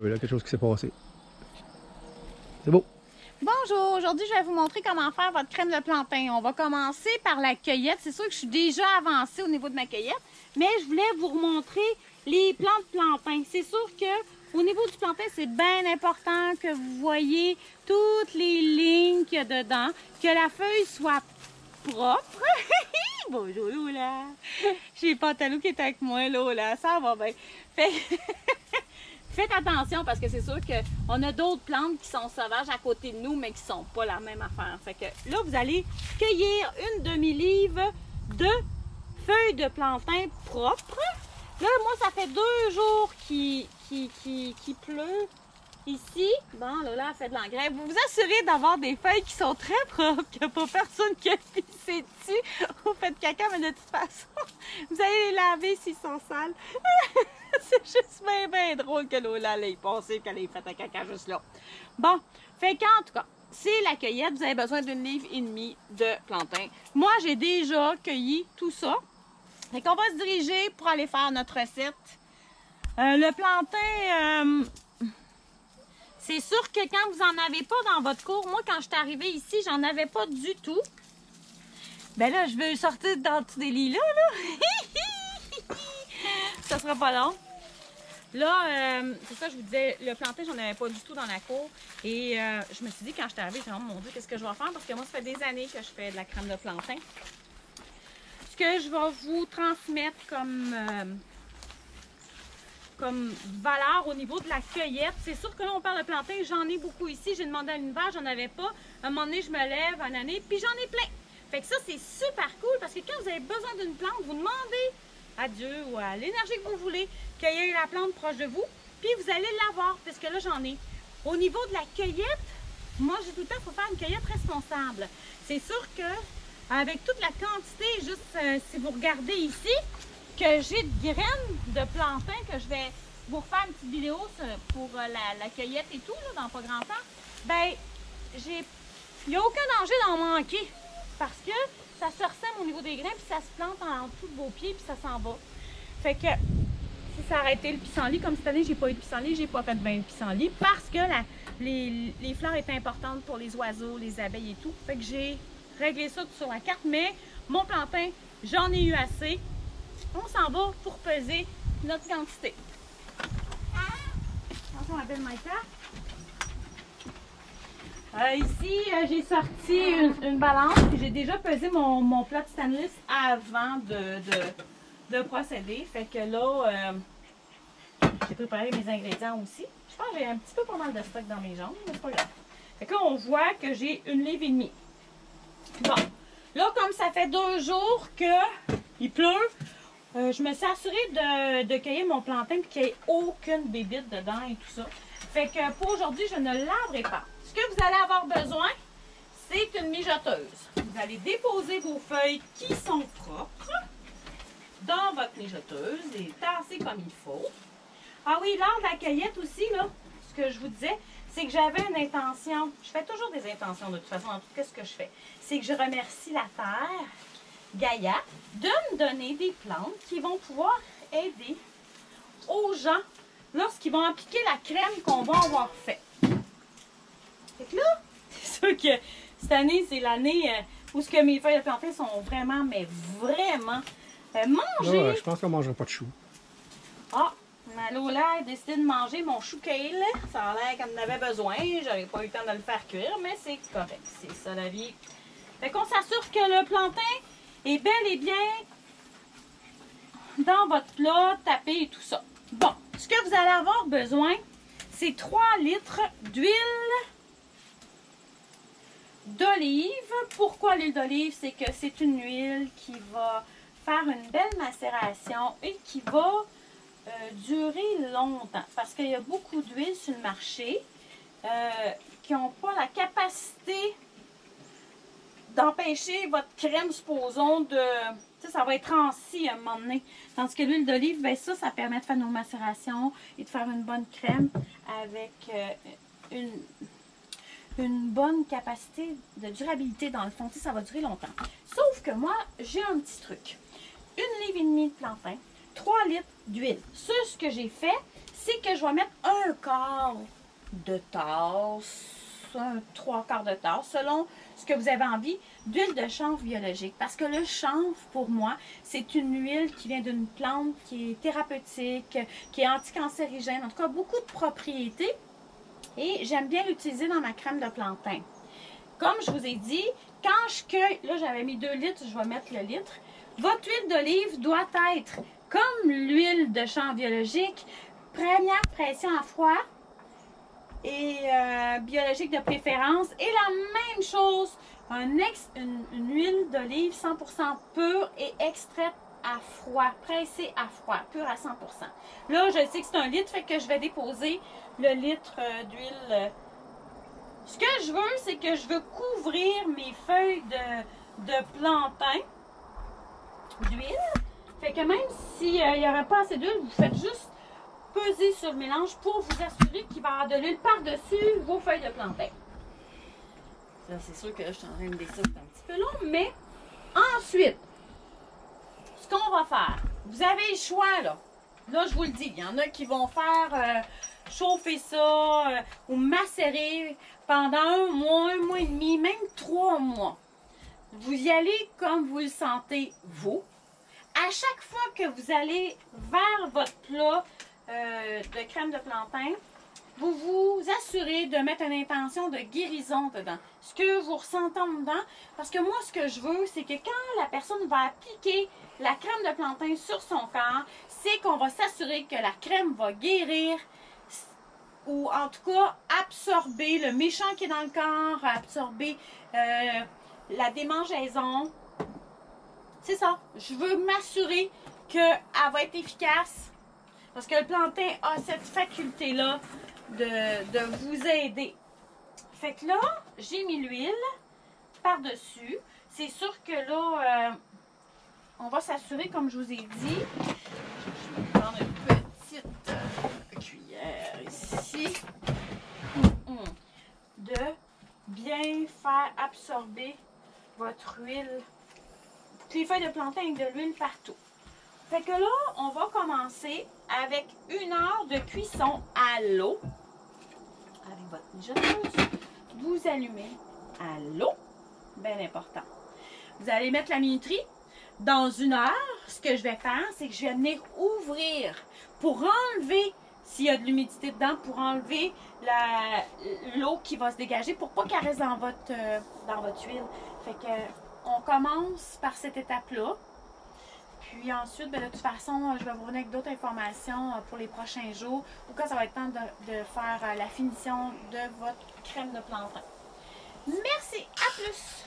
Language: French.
Il y a quelque chose qui s'est passé. C'est beau. Bonjour, aujourd'hui je vais vous montrer comment faire votre crème de plantain. On va commencer par la cueillette. C'est sûr que je suis déjà avancée au niveau de ma cueillette, mais je voulais vous remontrer les plants de plantain. C'est sûr que au niveau du plantain, c'est bien important que vous voyez toutes les lignes qu'il y a dedans, que la feuille soit propre. Bonjour Lola! J'ai Pantalou qui est avec moi, Lola, ça va bien. Faites attention parce que c'est sûr qu'on a d'autres plantes qui sont sauvages à côté de nous, mais qui ne sont pas la même affaire. Fait que là, vous allez cueillir une demi-livre de feuilles de plantain propres. Là, moi, ça fait 2 jours qu'il pleut ici. Bon, là, elle fait de l'engrais. Vous vous assurez d'avoir des feuilles qui sont très propres, qu'il n'y a pas personne qui a pissé dessus. Vous faites caca, mais de toute façon, vous allez les laver s'ils sont sales. C'est juste bien drôle que Lola ait passé qu'elle ait fait un caca juste là. Bon, fait qu'en tout cas, c'est la cueillette. Vous avez besoin d'une livre et demie de plantain. Moi, j'ai déjà cueilli tout ça. Fait qu'on va se diriger pour aller faire notre recette. Le plantain, c'est sûr que quand vous n'en avez pas dans votre cour, moi, quand je suis arrivée ici, j'en avais pas du tout. Ben là, je veux sortir dans tous des lits là. Ça sera pas long. Là, c'est ça, je vous disais, le plantain, j'en avais pas du tout dans la cour. Et je me suis dit, quand je suis arrivée, j'ai dit, oh mon Dieu, qu'est-ce que je vais faire? Parce que moi, ça fait des années que je fais de la crème de plantain. Ce que je vais vous transmettre comme valeur au niveau de la cueillette. C'est sûr que là, on parle de plantain, j'en ai beaucoup ici. J'ai demandé à l'univers, j'en avais pas. À un moment donné, je me lève, une année, puis j'en ai plein. Fait que ça, c'est super cool parce que quand vous avez besoin d'une plante, vous demandez à Dieu ou à l'énergie que vous voulez, cueillir la plante proche de vous, puis vous allez l'avoir, parce que là, j'en ai. Au niveau de la cueillette, moi, j'ai tout le temps, il faut faire une cueillette responsable. C'est sûr que avec toute la quantité, juste si vous regardez ici, que j'ai de graines de plantain, que je vais vous refaire une petite vidéo pour la cueillette et tout, là, dans pas grand temps, ben, il n'y a aucun danger d'en manquer, parce que ça se ressème au niveau des grains, puis ça se plante en dessous de vos pieds, puis ça s'en va. Fait que si ça aurait été le pissenlit, comme cette année, j'ai pas eu de pissenlit, j'ai pas fait de 20 pissenlits, parce que les fleurs étaient importantes pour les oiseaux, les abeilles et tout. Fait que j'ai réglé ça sur la carte, mais mon plantain, j'en ai eu assez. On s'en va pour peser notre quantité. Attention, ma belle Maïka. Ici, j'ai sorti une balance. J'ai déjà pesé mon plat de stainless avant de procéder. Fait que là, j'ai préparé mes ingrédients aussi. Je pense que j'ai un petit peu pas mal de stock dans mes jambes, mais c'est pas grave. Fait que là, on voit que j'ai 1,5 livre. Bon, là, comme ça fait 2 jours qu'il pleut, je me suis assurée de cueillir mon plantain et qu'il n'y ait aucune bébite dedans et tout ça. Fait que pour aujourd'hui, je ne laverai pas. Ce que vous allez avoir besoin, c'est une mijoteuse. Vous allez déposer vos feuilles qui sont propres dans votre mijoteuse, les tasser comme il faut. Ah oui, lors de la cueillette aussi, là, ce que je vous disais, c'est que j'avais une intention. Je fais toujours des intentions de toute façon dans tout ce que je fais. C'est que je remercie la terre, Gaïa, de me donner des plantes qui vont pouvoir aider aux gens lorsqu'ils vont appliquer la crème qu'on va avoir fait. Fait que là, c'est sûr que cette année, c'est l'année où ce que mes feuilles de plantain sont vraiment, mais vraiment mangées. Là, je pense qu'on ne mangera pas de choux. Ah, ma Lola a décidé de manger mon chou kale. Ça a l'air qu'elle en avait besoin. J'avais pas eu le temps de le faire cuire, mais c'est correct. C'est ça la vie. Fait qu'on s'assure que le plantain est bel et bien dans votre plat, tapé et tout ça. Bon, ce que vous allez avoir besoin, c'est 3 litres d'huile d'olive. Pourquoi l'huile d'olive? C'est que c'est une huile qui va faire une belle macération et qui va durer longtemps. Parce qu'il y a beaucoup d'huile sur le marché qui n'ont pas la capacité d'empêcher votre crème, supposons, de... Tu sais, ça va être ranci à un moment donné. Tandis que l'huile d'olive, ben ça permet de faire nos macérations et de faire une bonne crème avec une bonne capacité de durabilité dans le fond. Tu sais, ça va durer longtemps. Sauf que moi, j'ai un petit truc. 1,5 livre de plantain, 3 litres d'huile. Ce que j'ai fait, c'est que je vais mettre un quart de tasse, un 3/4 de tasse, selon ce que vous avez envie, d'huile de chanvre biologique. Parce que le chanvre, pour moi, c'est une huile qui vient d'une plante qui est thérapeutique, qui est anticancérigène, en tout cas beaucoup de propriétés. Et j'aime bien l'utiliser dans ma crème de plantain. Comme je vous ai dit, quand je cueille, là j'avais mis 2 litres, je vais mettre le litre. Votre huile d'olive doit être comme l'huile de chanvre biologique, première pression à froid et biologique de préférence. Et la même chose, une huile d'olive 100% pure et extraite à froid, pressée à froid, pure à 100%. Là, je sais que c'est 1 litre, fait que je vais déposer le litre d'huile. Ce que je veux, c'est que je veux couvrir mes feuilles de plantain d'huile. Fait que même s'il n'y aurait pas assez d'huile, vous faites juste peser sur le mélange pour vous assurer qu'il va y avoir de l'huile par-dessus vos feuilles de plantain. Ça, c'est sûr que là, je suis en train de laisser ça, c'est un petit peu long, mais ensuite, ce qu'on va faire, vous avez le choix, là. Là, je vous le dis, il y en a qui vont faire chauffer ça ou macérer pendant 1 mois et demi, même 3 mois. Vous y allez comme vous le sentez, vous. À chaque fois que vous allez vers votre plat de crème de plantain, vous vous assurez de mettre une intention de guérison dedans. Ce que vous ressentez dedans, parce que moi, ce que je veux, c'est que quand la personne va appliquer la crème de plantain sur son corps, c'est qu'on va s'assurer que la crème va guérir ou en tout cas absorber le méchant qui est dans le corps, absorber la démangeaison. C'est ça. Je veux m'assurer qu'elle va être efficace parce que le plantain a cette faculté-là de vous aider. Fait que là, j'ai mis l'huile par-dessus. C'est sûr que là, on va s'assurer, comme je vous ai dit, je vais prendre une petite cuillère ici, de bien faire absorber votre huile, les feuilles de plantain avec de l'huile partout. Fait que là, on va commencer avec 1 heure de cuisson à l'eau. Avec votre mijoteuse, vous allumez à l'eau, bien important. Vous allez mettre la minuterie. Dans 1 heure, ce que je vais faire, c'est que je vais venir ouvrir pour enlever, s'il y a de l'humidité dedans, pour enlever l'eau qui va se dégager pour pas qu'elle reste dans votre huile. Fait que on commence par cette étape-là. Puis ensuite, bien, de toute façon, je vais vous revenir avec d'autres informations pour les prochains jours ou quand ça va être temps de faire la finition de votre crème de plantain. Merci, à plus!